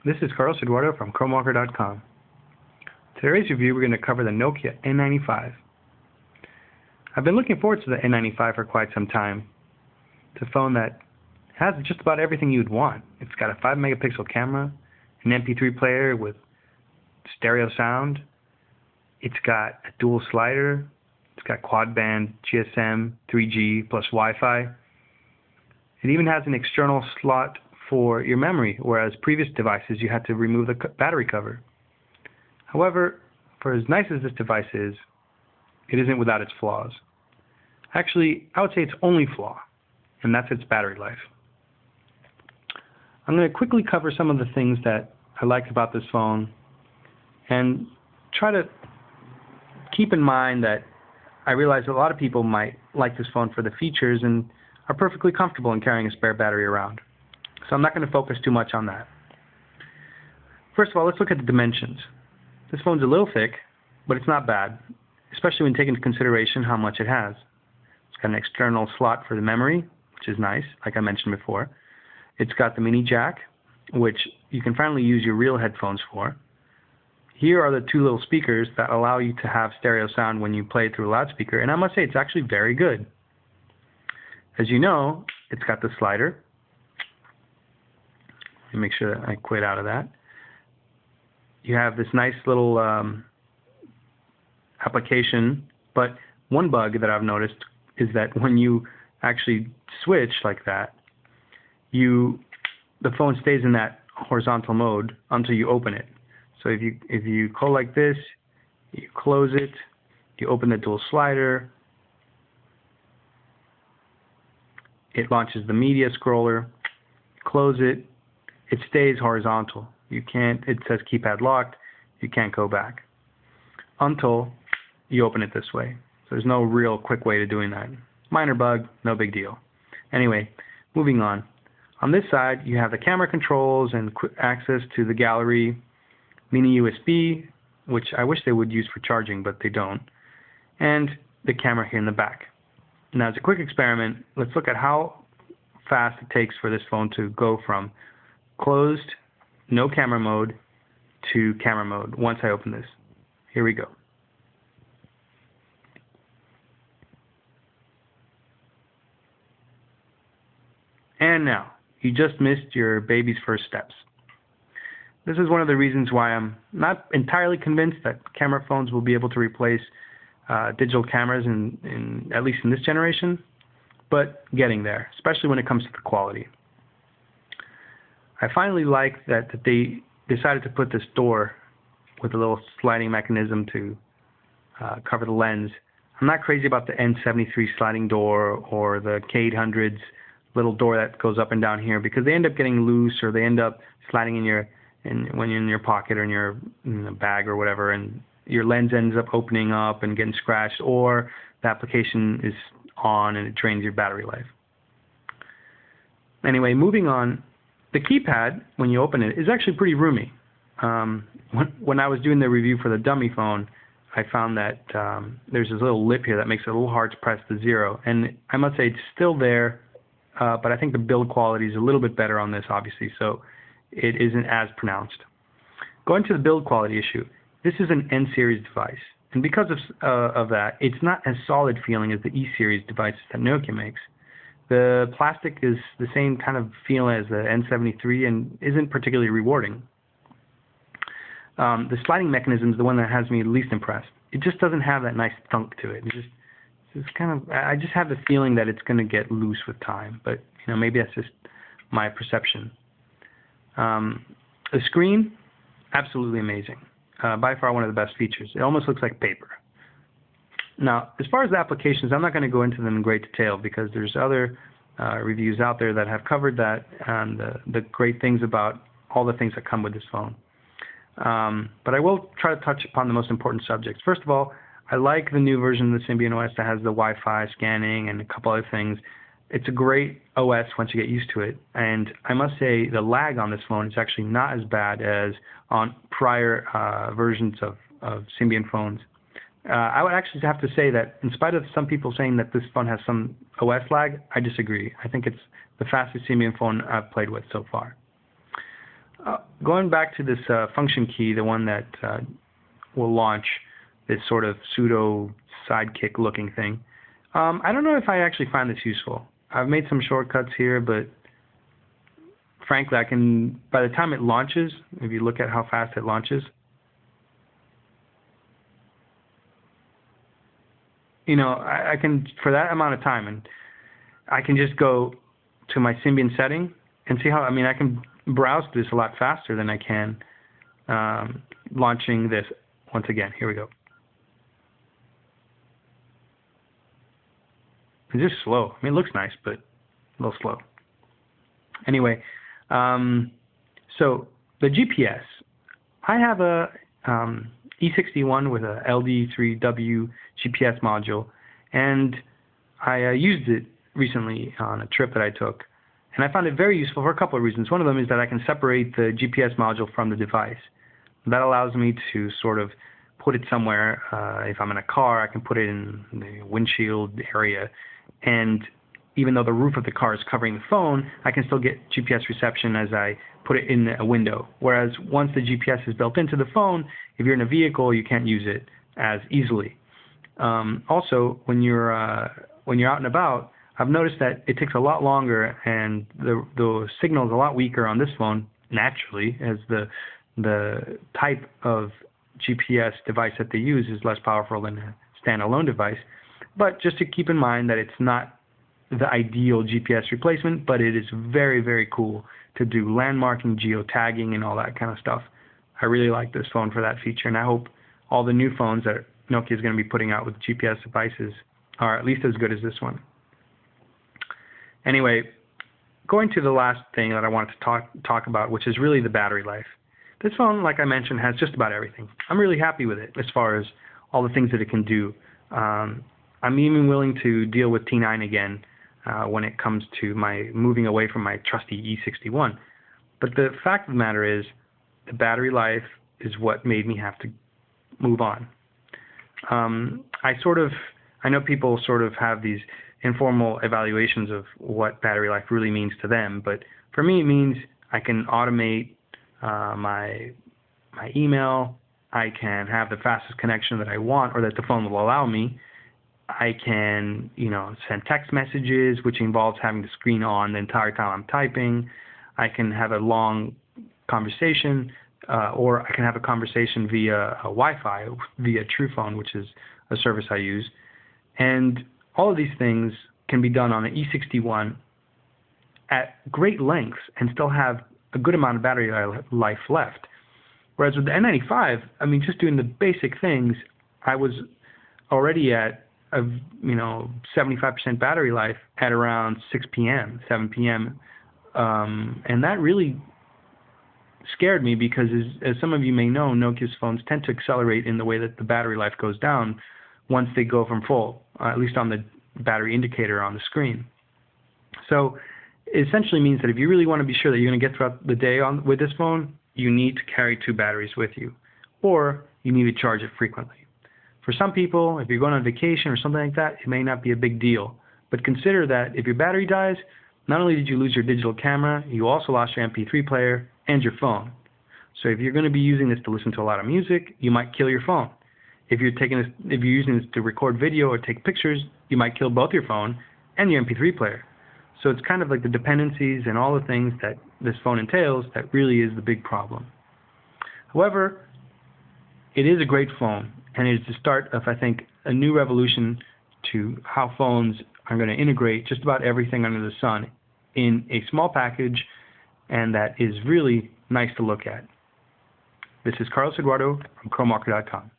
This is Carlos Eduardo from Chromewalker.com. Today's review, we're going to cover the Nokia N95. I've been looking forward to the N95 for quite some time. It's a phone that has just about everything you'd want. It's got a 5 megapixel camera, an MP3 player with stereo sound. It's got a dual slider. It's got quad band GSM, 3G plus Wi-Fi. It even has an external slot for your memory, whereas previous devices you had to remove the battery cover. However, for as nice as this device is, it isn't without its flaws. Actually, I would say its only flaw, and that's its battery life. I'm going to quickly cover some of the things that I like about this phone and try to keep in mind that I realize a lot of people might like this phone for the features and are perfectly comfortable in carrying a spare battery around. So I'm not going to focus too much on that. First of all, let's look at the dimensions. This phone's a little thick, but it's not bad, especially when taking into consideration how much it has. It's got an external slot for the memory, which is nice, like I mentioned before. It's got the mini jack, which you can finally use your real headphones for. Here are the 2 little speakers that allow you to have stereo sound when you play through a loudspeaker, and I must say it's actually very good. As you know, it's got the slider. Let me make sure that I quit out of that. You have this nice little application, but one bug that I've noticed is that when you actually switch like that, the phone stays in that horizontal mode until you open it. So if you go like this, you close it, you open the dual slider, it launches the media scroller, close it, it stays horizontal. You can't, it says keypad locked, you can't go back until you open it this way. So there's no real quick way to doing that. Minor bug, no big deal. Anyway, moving on. On this side, you have the camera controls and quick access to the gallery, mini USB, which I wish they would use for charging, but they don't, and the camera here in the back. Now, as a quick experiment, let's look at how fast it takes for this phone to go from closed, no camera mode, to camera mode once I open this. Here we go. And now, you just missed your baby's first steps. This is one of the reasons why I'm not entirely convinced that camera phones will be able to replace digital cameras at least in this generation, but getting there, especially when it comes to the quality. I finally like that they decided to put this door with a little sliding mechanism to cover the lens. I'm not crazy about the N93 sliding door or the K800's little door that goes up and down here, because they end up getting loose or they end up sliding when you're in your pocket or in your bag or whatever, and your lens ends up opening up and getting scratched, or the application is on and it drains your battery life. Anyway, moving on, the keypad, when you open it, is actually pretty roomy. When I was doing the review for the dummy phone, I found that there's this little lip here that makes it a little hard to press the 0, and I must say it's still there, but I think the build quality is a little bit better on this, obviously, so it isn't as pronounced. Going to the build quality issue, this is an N-series device, and because of that, it's not as solid feeling as the E-series devices that Nokia makes. The plastic is the same kind of feel as the N73 and isn't particularly rewarding. The sliding mechanism is the one that has me least impressed. It just doesn't have that nice thunk to it. It's kind of, I just have the feeling that it's going to get loose with time, but maybe that's just my perception. The screen, absolutely amazing. By far one of the best features. It almost looks like paper. Now, as far as the applications, I'm not going to go into them in great detail because there's other reviews out there that have covered that and the great things about all the things that come with this phone. But I will try to touch upon the most important subjects. First of all, I like the new version of the Symbian OS that has the Wi-Fi scanning and a couple other things. It's a great OS once you get used to it, and I must say the lag on this phone is actually not as bad as on prior versions of Symbian phones. I would actually have to say that in spite of some people saying that this phone has some OS lag, I disagree. I think it's the fastest Symbian phone I've played with so far. Going back to this function key, the one that will launch this sort of pseudo sidekick looking thing, I don't know if I actually find this useful. I've made some shortcuts here, but frankly, by the time it launches, if you look at how fast it launches, I can, for that amount of time, and I can just go to my Symbian setting and see how, I can browse this a lot faster than I can launching this. Once again, here we go. It's just slow. It looks nice, but a little slow. Anyway, so the GPS. I have a E61 with a LD3W GPS module, and I used it recently on a trip that I took, and I found it very useful for a couple of reasons. One of them is that I can separate the GPS module from the device. That allows me to sort of put it somewhere. If I'm in a car, I can put it in the windshield area, and even though the roof of the car is covering the phone, I can still get GPS reception as I put it in a window. Whereas once the GPS is built into the phone, if you're in a vehicle, you can't use it as easily. Also, when you're out and about, I've noticed that it takes a lot longer, and the signal is a lot weaker on this phone naturally, as the type of GPS device that they use is less powerful than a standalone device. But just to keep in mind that it's not the ideal GPS replacement, but it is very, very cool to do landmarking, geotagging, and all that kind of stuff. I really like this phone for that feature, and I hope all the new phones that Nokia is going to be putting out with GPS devices are at least as good as this one. Anyway, going to the last thing that I wanted to talk about, which is really the battery life. This phone, like I mentioned, has just about everything. I'm really happy with it as far as all the things that it can do. I'm even willing to deal with T9 again when it comes to my moving away from my trusty E61. But the fact of the matter is, the battery life is what made me have to move on. I know people sort of have these informal evaluations of what battery life really means to them, but for me it means I can automate my email, I can have the fastest connection that I want or that the phone will allow me. I can, send text messages, which involves having the screen on the entire time I'm typing. I can have a long conversation, or I can have a conversation via Wi-Fi, via TruePhone, which is a service I use. And all of these things can be done on an E61 at great lengths and still have a good amount of battery life left. Whereas with the N95, just doing the basic things, I was already at 75% battery life at around 6 p.m., 7 p.m. And that really scared me because, as some of you may know, Nokia's phones tend to accelerate in the way that the battery life goes down once they go from full, at least on the battery indicator on the screen. So it essentially means that if you really want to be sure that you're going to get throughout the day with this phone, you need to carry 2 batteries with you, or you need to charge it frequently. For some people, if you're going on vacation or something like that, it may not be a big deal. But consider that if your battery dies, not only did you lose your digital camera, you also lost your MP3 player and your phone. So if you're going to be using this to listen to a lot of music, you might kill your phone. If you're using this to record video or take pictures, you might kill both your phone and your MP3 player. So it's kind of like the dependencies and all the things that this phone entails that really is the big problem. However, it is a great phone, and it is the start of, I think, a new revolution to how phones are going to integrate just about everything under the sun in a small package, and that is really nice to look at. This is Carlos Eduardo from Chromewalker.com.